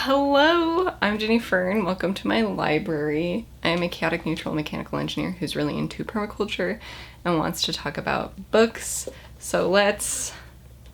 Hello, I'm Jenny Fern. Welcome to my library. I am a chaotic neutral mechanical engineer who's really into permaculture and wants to talk about books. So let's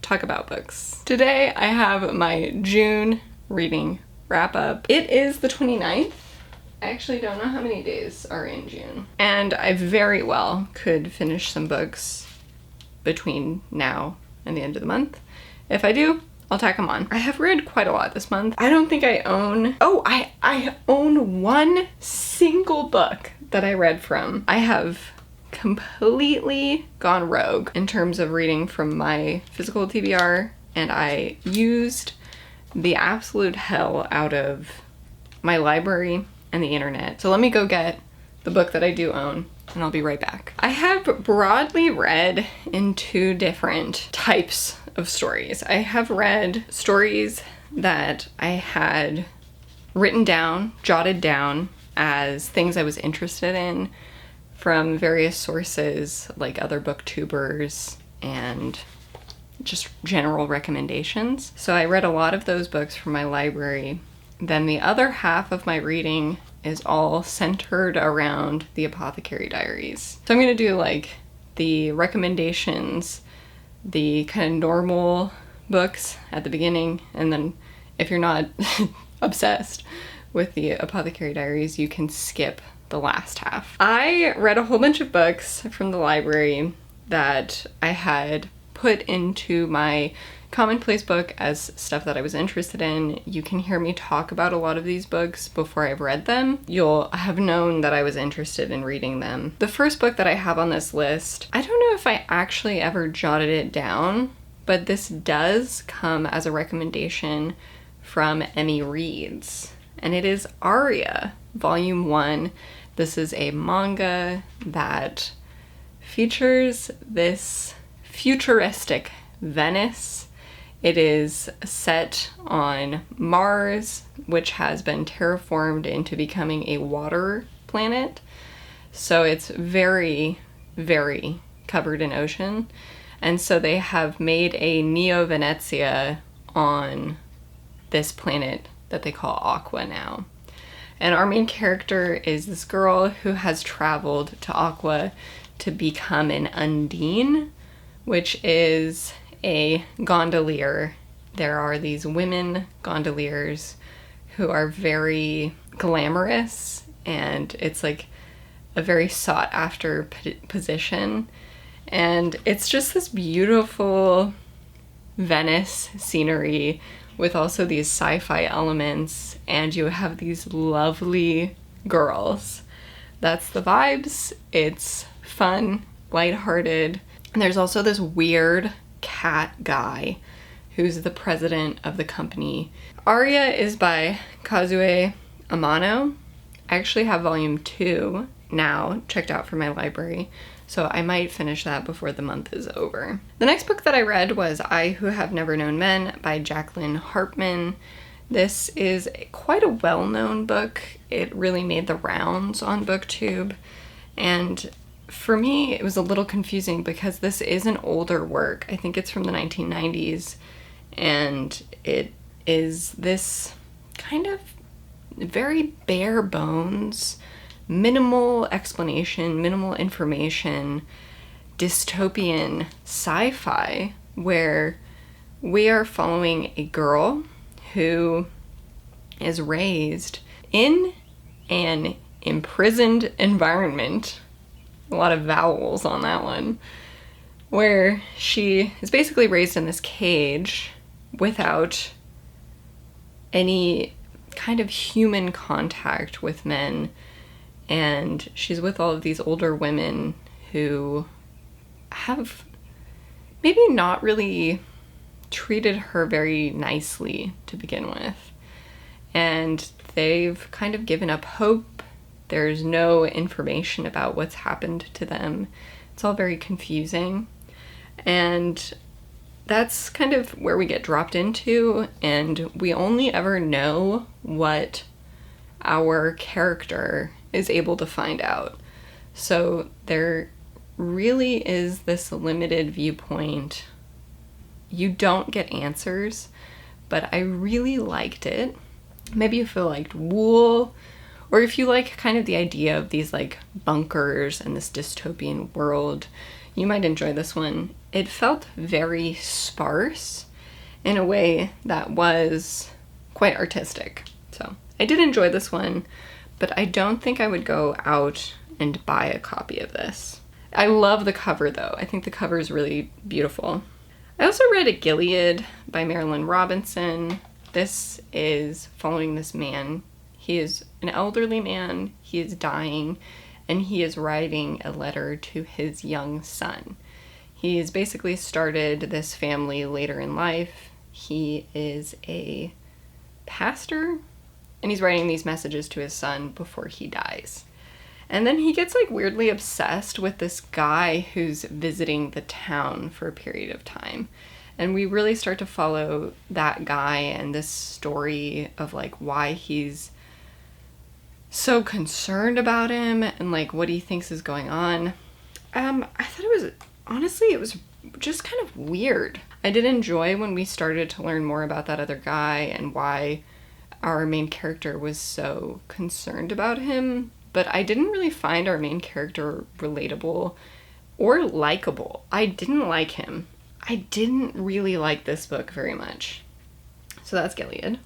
talk about books. Today I have my June reading wrap up. It is the 29th. I actually don't know how many days are in June. And I very well could finish some books between now and the end of the month. If I do, I'll tack them on. I have read quite a lot this month. I don't think I own... Oh, I own one single book that I read from. I have completely gone rogue in terms of reading from my physical TBR, and I used the absolute hell out of my library and the internet. So let me go get the book that I do own, and I'll be right back. I have broadly read in two different types of stories. I have read stories that I had written down, jotted down as things I was interested in from various sources like other booktubers and just general recommendations. So I read a lot of those books from my library. Then the other half of my reading is all centered around the Apothecary Diaries. So I'm gonna do like the recommendations, the kind of normal books at the beginning, and then if you're not obsessed with the Apothecary Diaries, you can skip the last half. I read a whole bunch of books from the library that I had put into my commonplace book as stuff that I was interested in. You can hear me talk about a lot of these books before I've read them. You'll have known that I was interested in reading them. The first book that I have on this list, I don't know if I actually ever jotted it down, but this does come as a recommendation from Emmy Reads, and it is Aria, Volume 1. This is a manga that features this futuristic Venice. It is set on Mars, which has been terraformed into becoming a water planet. So it's very, very covered in ocean. And so they have made a Neo-Venezia on this planet that they call Aqua now. And our main character is this girl who has traveled to Aqua to become an Undine, which is a gondolier. There are these women gondoliers who are very glamorous, and it's like a very sought after position. And it's just this beautiful Venice scenery with also these sci-fi elements, and you have these lovely girls. That's the vibes. It's fun, lighthearted. And there's also this weird cat guy who's the president of the company. Aria is by Kozue Amano. I actually have volume 2 now checked out from my library, so I might finish that before the month is over. The next book that I read was I Who Have Never Known Men by Jacqueline Harpman. This is quite a well-known book. It really made the rounds on BookTube, and for me, it was a little confusing because this is an older work. I think it's from the 1990s, and it is this kind of very bare bones, minimal explanation, minimal information, dystopian sci-fi, where we are following a girl who is raised in an imprisoned environment. A lot of vowels on that one, where she is basically raised in this cage without any kind of human contact with men, and she's with all of these older women who have maybe not really treated her very nicely to begin with, and they've kind of given up hope. There's no information about what's happened to them. It's all very confusing. And that's kind of where we get dropped into, and we only ever know what our character is able to find out. So there really is this limited viewpoint. You don't get answers, but I really liked it. maybe if you liked wool, or if you like kind of the idea of these like bunkers and this dystopian world, you might enjoy this one. It felt very sparse in a way that was quite artistic. So I did enjoy this one, but I don't think I would go out and buy a copy of this. I love the cover though. I think the cover is really beautiful. I also read A Gilead by Marilynne Robinson. This is following this man. He is an elderly man, he is dying, and he is writing a letter to his young son. He's basically started this family later in life. He is a pastor, and he's writing these messages to his son before he dies. And then he gets like weirdly obsessed with this guy who's visiting the town for a period of time. And we really start to follow that guy and this story of like why he's so concerned about him and like what he thinks is going on. I thought it was just kind of weird. I did enjoy when we started to learn more about that other guy and why our main character was so concerned about him, but I didn't really find our main character relatable or likable. I didn't like him. I didn't really like this book very much. So that's Gilead.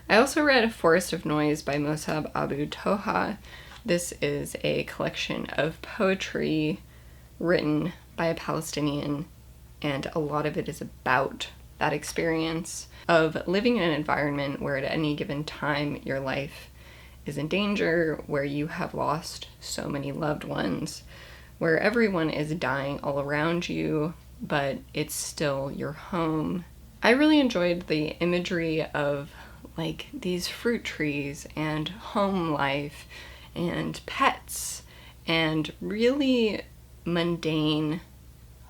I also read Forest of Noise by Mosab Abu Toha. This is a collection of poetry written by a Palestinian, and a lot of it is about that experience of living in an environment where at any given time your life is in danger, where you have lost so many loved ones, where everyone is dying all around you, but it's still your home. I really enjoyed the imagery of like these fruit trees and home life and pets and really mundane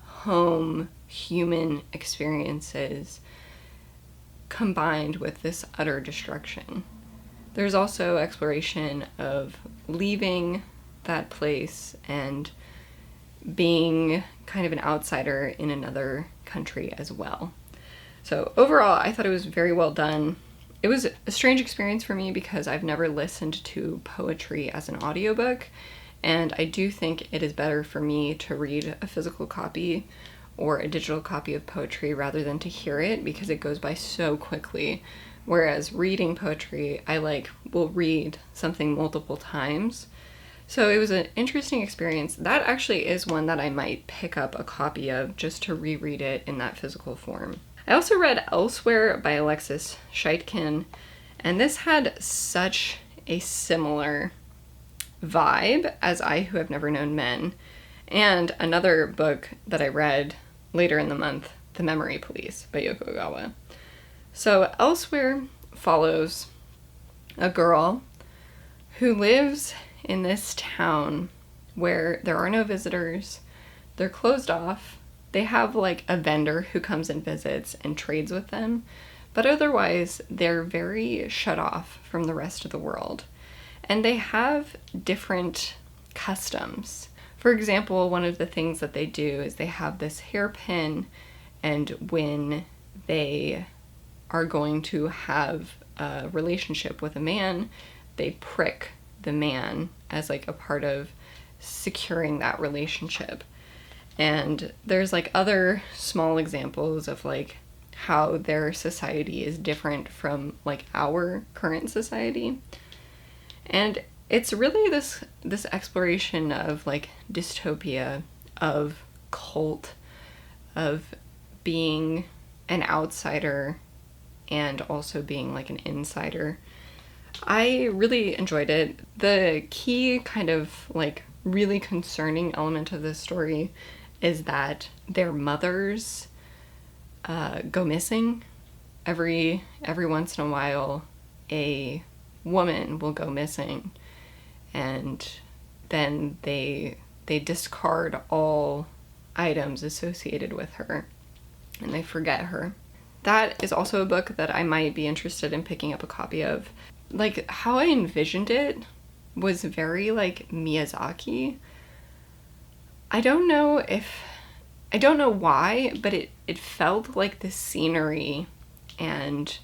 home human experiences combined with this utter destruction. There's also exploration of leaving that place and being kind of an outsider in another country as well. So overall, I thought it was very well done. It was a strange experience for me because I've never listened to poetry as an audiobook, and I do think it is better for me to read a physical copy or a digital copy of poetry rather than to hear it because it goes by so quickly. Whereas reading poetry, I will read something multiple times. So it was an interesting experience. That actually is one that I might pick up a copy of just to reread it in that physical form. I also read Elsewhere by Alexis Schaitkin, and this had such a similar vibe as I Who Have Never Known Men, and another book that I read later in the month, The Memory Police by Yoko Ogawa. So Elsewhere follows a girl who lives in this town where there are no visitors, they're closed off, they have like a vendor who comes and visits and trades with them, but otherwise they're very shut off from the rest of the world. And they have different customs. For example, one of the things that they do is they have this hairpin, and when they are going to have a relationship with a man, they prick the man as like a part of securing that relationship. And there's like other small examples of like how their society is different from like our current society. And it's really this exploration of like dystopia, of cult, of being an outsider and also being like an insider. I really enjoyed it. The key kind of like really concerning element of this story is that their mothers go missing. Every once in a while, a woman will go missing, and then they discard all items associated with her, and they forget her. That is also a book that I might be interested in picking up a copy of. Like, how I envisioned it was very like Miyazaki. I don't know why, but it felt like the scenery and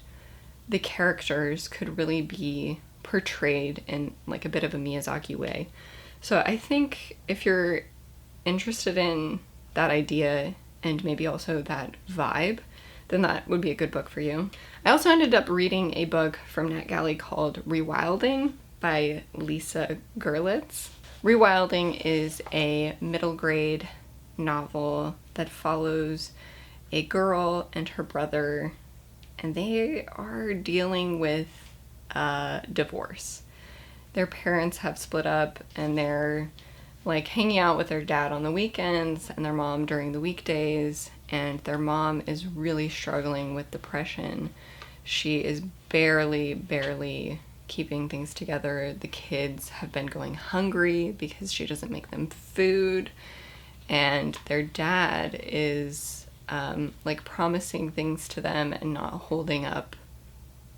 the characters could really be portrayed in like a bit of a Miyazaki way. So I think if you're interested in that idea and maybe also that vibe, then that would be a good book for you. I also ended up reading a book from NetGalley called Rewilding by Lisa Gerlitz. Rewilding is a middle grade novel that follows a girl and her brother, and they are dealing with divorce. Their parents have split up, and they're like hanging out with their dad on the weekends and their mom during the weekdays, and their mom is really struggling with depression. She is barely keeping things together. The kids have been going hungry because she doesn't make them food, and their dad is like promising things to them and not holding up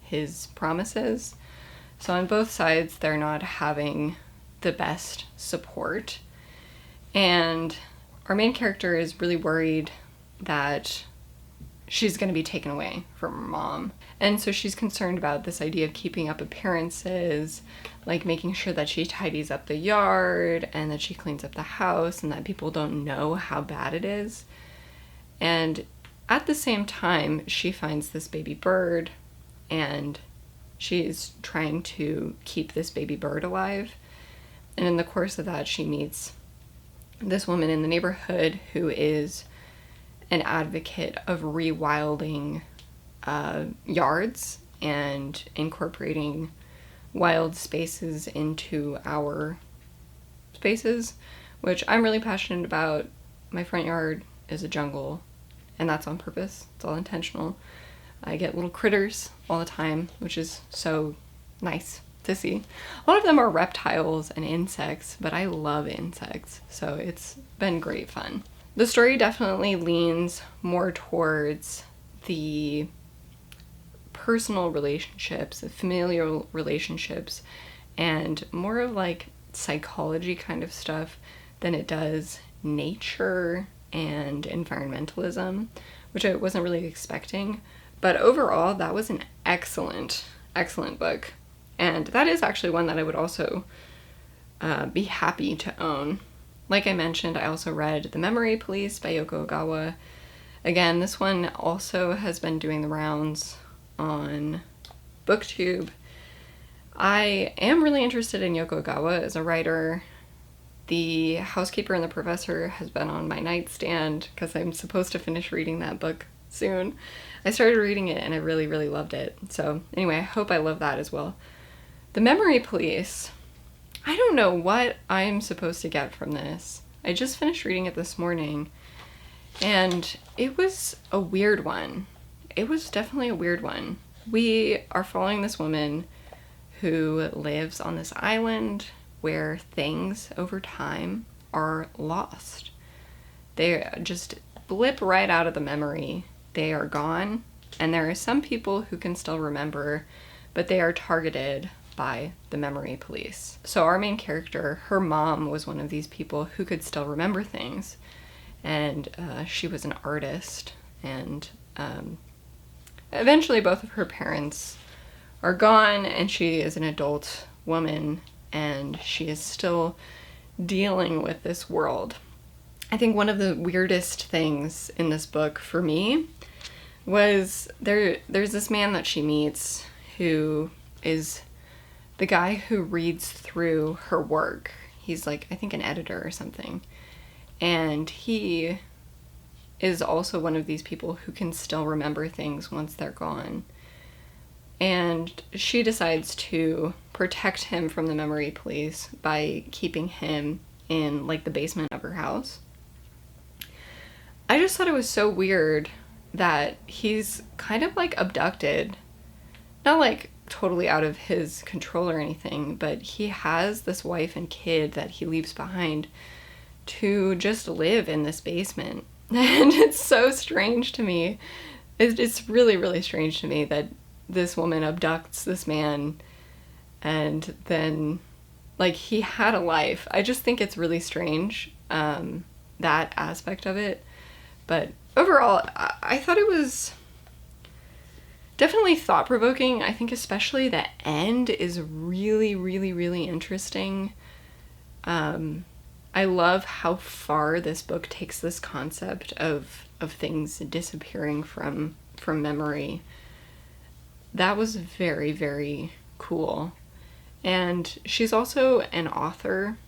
his promises. So on both sides, they're not having the best support. And our main character is really worried that she's going to be taken away from her mom. And so she's concerned about this idea of keeping up appearances, like making sure that she tidies up the yard and that she cleans up the house and that people don't know how bad it is. And at the same time, she finds this baby bird, and she's trying to keep this baby bird alive. And in the course of that, she meets this woman in the neighborhood who is an advocate of rewilding yards and incorporating wild spaces into our spaces, which I'm really passionate about. My front yard is a jungle, and that's on purpose. It's all intentional. I get little critters all the time, which is so nice to see. A lot of them are reptiles and insects, but I love insects, so it's been great fun. The story definitely leans more towards the personal relationships, the familial relationships, and more of like psychology kind of stuff than it does nature and environmentalism, which I wasn't really expecting. But overall, that was an excellent book. And that is actually one that I would also be happy to own. Like I mentioned, I also read The Memory Police by Yoko Ogawa. Again, this one also has been doing the rounds on BookTube. I am really interested in Yoko Ogawa as a writer. The Housekeeper and the Professor has been on my nightstand because I'm supposed to finish reading that book soon. I started reading it and I really loved it. So anyway, I hope I love that as well. The Memory Police, I don't know what I'm supposed to get from this. I just finished reading it this morning, and it was a weird one. It was definitely a weird one. We are following this woman who lives on this island where things over time are lost. They just blip right out of the memory. They are gone, and there are some people who can still remember, but they are targeted by the memory police. So our main character, her mom was one of these people who could still remember things, and she was an artist, and eventually both of her parents are gone, and she is an adult woman, and she is still dealing with this world. I think one of the weirdest things in this book for me was there's this man that she meets who is the guy who reads through her work. He's like, I think, an editor or something. And he is also one of these people who can still remember things once they're gone. And she decides to protect him from the memory police by keeping him in like the basement of her house. I just thought it was so weird that he's kind of like abducted. Not like totally out of his control or anything, but he has this wife and kid that he leaves behind to just live in this basement. And it's so strange to me. It's really strange to me that this woman abducts this man, and then like he had a life. I just think it's really strange, that aspect of it. But overall, I thought it was Definitely thought-provoking. I think especially the end is really, really, really interesting. I love how far this book takes this concept of things disappearing from memory. That was very, very cool. And she's also an author,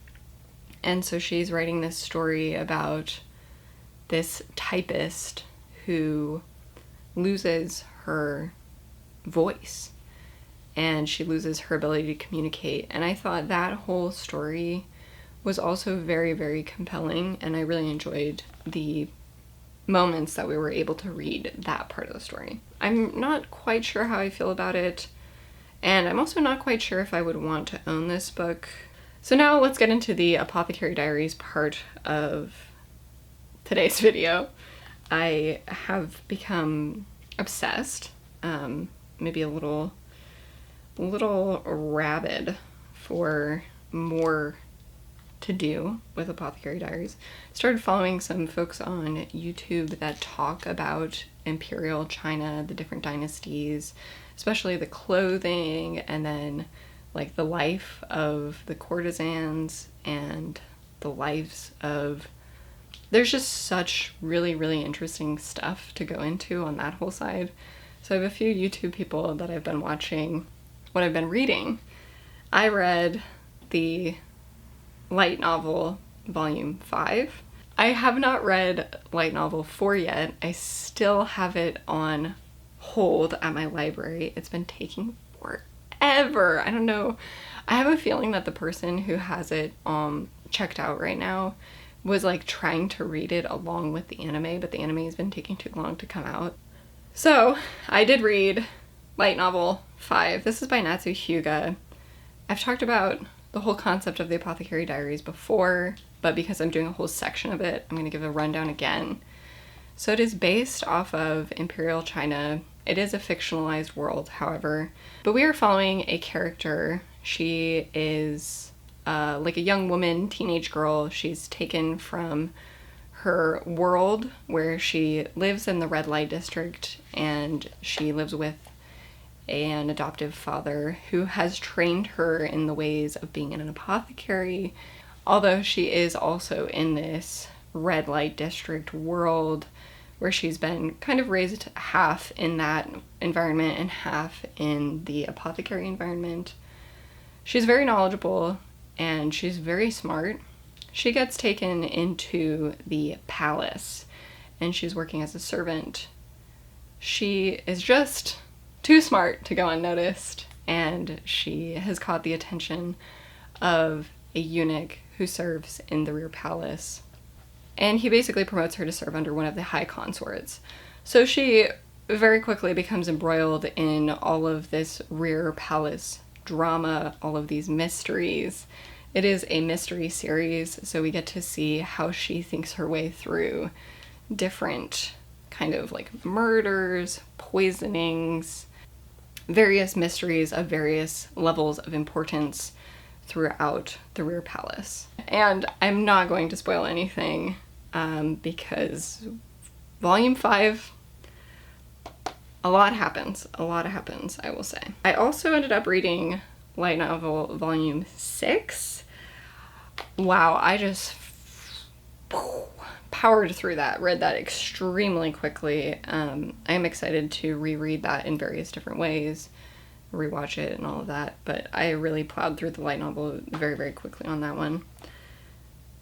and so she's writing this story about this typist who loses her voice and she loses her ability to communicate. And I thought that whole story was also very, very compelling, and I really enjoyed the moments that we were able to read that part of the story. I'm not quite sure how I feel about it, and I'm also not quite sure if I would want to own this book. So now let's get into the Apothecary Diaries part of today's video. I have become obsessed, maybe a little rabid for more to do with Apothecary Diaries. Started following some folks on YouTube that talk about Imperial China, the different dynasties, especially the clothing, and then like the life of the courtesans and the lives of... There's just such really, really interesting stuff to go into on that whole side. So I have a few YouTube people that I've been watching what I've been reading. I read the light novel volume 5. I have not read light novel 4 yet. I still have it on hold at my library. It's been taking forever. I don't know. I have a feeling that the person who has it checked out right now was like trying to read it along with the anime, but the anime has been taking too long to come out. So I did read light novel 5. This is by Natsu Hyuuga. I've talked about the whole concept of the Apothecary Diaries before, but because I'm doing a whole section of it, I'm going to give a rundown again. So it is based off of Imperial China. It is a fictionalized world, however, but we are following a character. She is like a young woman, teenage girl. She's taken from her world where she lives in the red light district, and she lives with an adoptive father who has trained her in the ways of being an apothecary, although she is also in this red light district world where she's been kind of raised half in that environment and half in the apothecary environment. She's very knowledgeable and she's very smart. She gets taken into the palace and she's working as a servant. She is just too smart to go unnoticed, and she has caught the attention of a eunuch who serves in the rear palace. And he basically promotes her to serve under one of the high consorts. So she very quickly becomes embroiled in all of this rear palace drama, all of these mysteries. It is a mystery series, so we get to see how she thinks her way through different kind of like murders, poisonings, various mysteries of various levels of importance throughout the rear palace. And I'm not going to spoil anything because volume 5, a lot happens, I will say. I also ended up reading light novel volume 6. Wow, I just powered through that, read that extremely quickly. I am excited to reread that in various different ways, rewatch it and all of that, but I really plowed through the light novel very, very quickly on that one.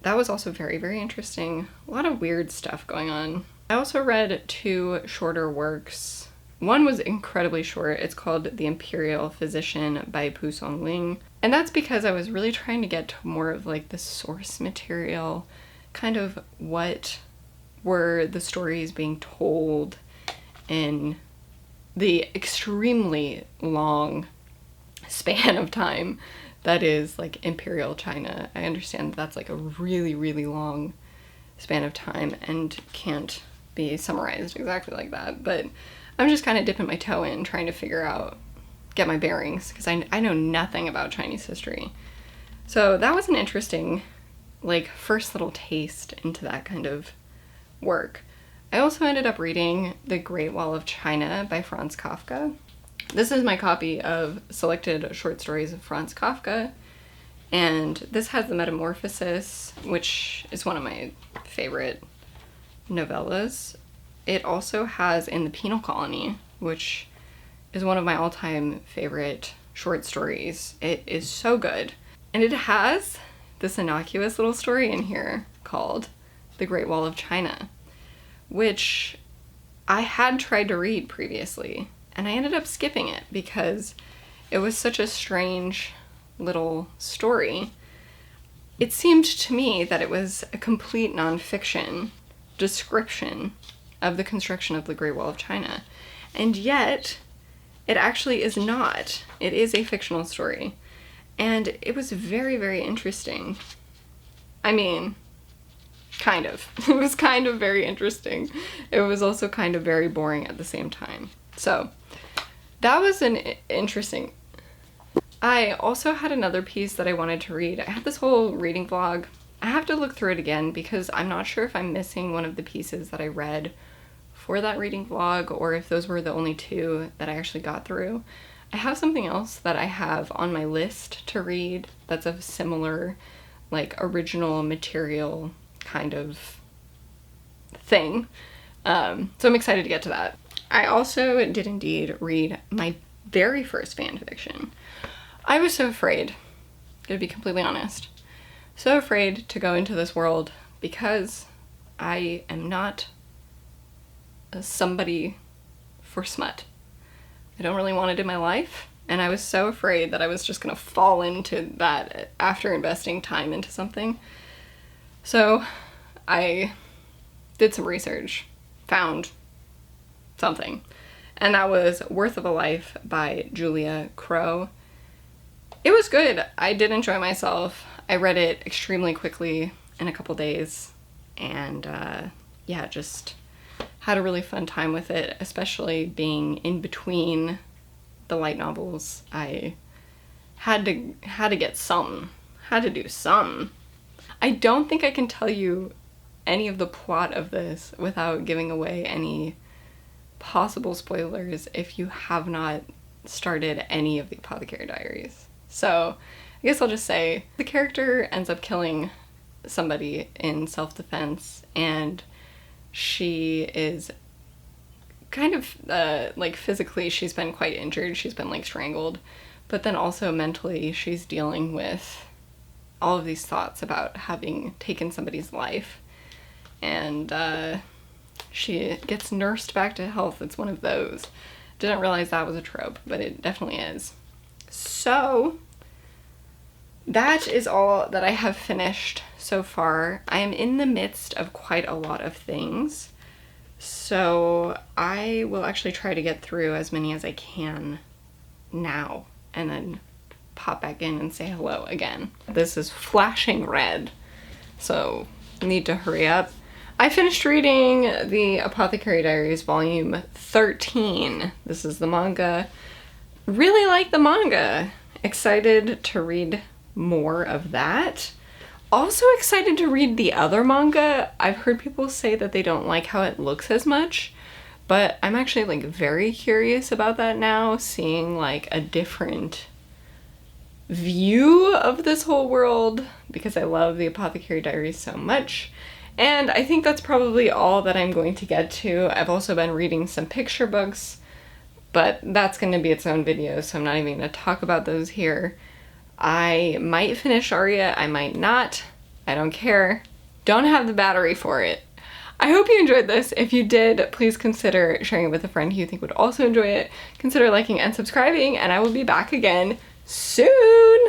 That was also very, very interesting. A lot of weird stuff going on. I also read 2 shorter works. One was incredibly short. It's called The Imperial Physician by Pu Songling. And that's because I was really trying to get to more of like the source material, kind of what were the stories being told in the extremely long span of time that is like Imperial China. I understand that that's like a really, really long span of time and can't be summarized exactly like that, but I'm just kind of dipping my toe in, trying to figure out, get my bearings, because I know nothing about Chinese history. So that was an interesting, like, first little taste into that kind of work. I also ended up reading The Great Wall of China by Franz Kafka. This is my copy of Selected Short Stories of Franz Kafka, and this has The Metamorphosis, which is one of my favorite novellas. It also has In the Penal Colony, which is one of my all-time favorite short stories. It is so good. And it has this innocuous little story in here called The Great Wall of China, which I had tried to read previously, and I ended up skipping it because it was such a strange little story. It seemed to me that it was a complete nonfiction description of the construction of the Great Wall of China, and yet it actually is not. It is a fictional story, and it was very, very interesting. I mean, kind of. It was kind of very interesting. It was also kind of very boring at the same time. So that was an interesting. I also had another piece that I wanted to read. I had this whole reading vlog. I have to look through it again because I'm not sure if I'm missing one of the pieces that I read for that reading vlog or if those were the only two that I actually got through. I have something else that I have on my list to read that's of similar, like, original material kind of thing. So I'm excited to get to that. I also did indeed read my very first fan fiction. I was so afraid, to be completely honest, so afraid to go into this world because I am not somebody for smut. I don't really want it in my life, and I was so afraid that I was just gonna fall into that after investing time into something. So I did some research, found something, and that was Worth of a Life by Julia Crow. It was good. I did enjoy myself. I read it extremely quickly in a couple days, and yeah, just had a really fun time with it, especially being in between the light novels. I had to get something, had to do something. I don't think I can tell you any of the plot of this without giving away any possible spoilers if you have not started any of the Apothecary Diaries. So I guess I'll just say the character ends up killing somebody in self-defense, and she is kind of like physically she's been quite injured. She's been like strangled, but then also mentally she's dealing with all of these thoughts about having taken somebody's life, and she gets nursed back to health. It's one of those. Didn't realize that was a trope, but it definitely is. So that is all that I have finished so far. I am in the midst of quite a lot of things, so I will actually try to get through as many as I can now and then pop back in and say hello again. This is flashing red, so need to hurry up. I finished reading the Apothecary Diaries volume 13. This is the manga. Really like the manga. Excited to read more of that. Also excited to read the other manga. I've heard people say that they don't like how it looks as much, but I'm actually like very curious about that now, seeing like a different view of this whole world because I love the Apothecary Diaries so much. And I think that's probably all that I'm going to get to. I've also been reading some picture books, but that's going to be its own video, so I'm not even going to talk about those here. I might finish Aria, I might not. I don't care. Don't have the battery for it. I hope you enjoyed this. If you did, please consider sharing it with a friend who you think would also enjoy it. Consider liking and subscribing, and I will be back again soon!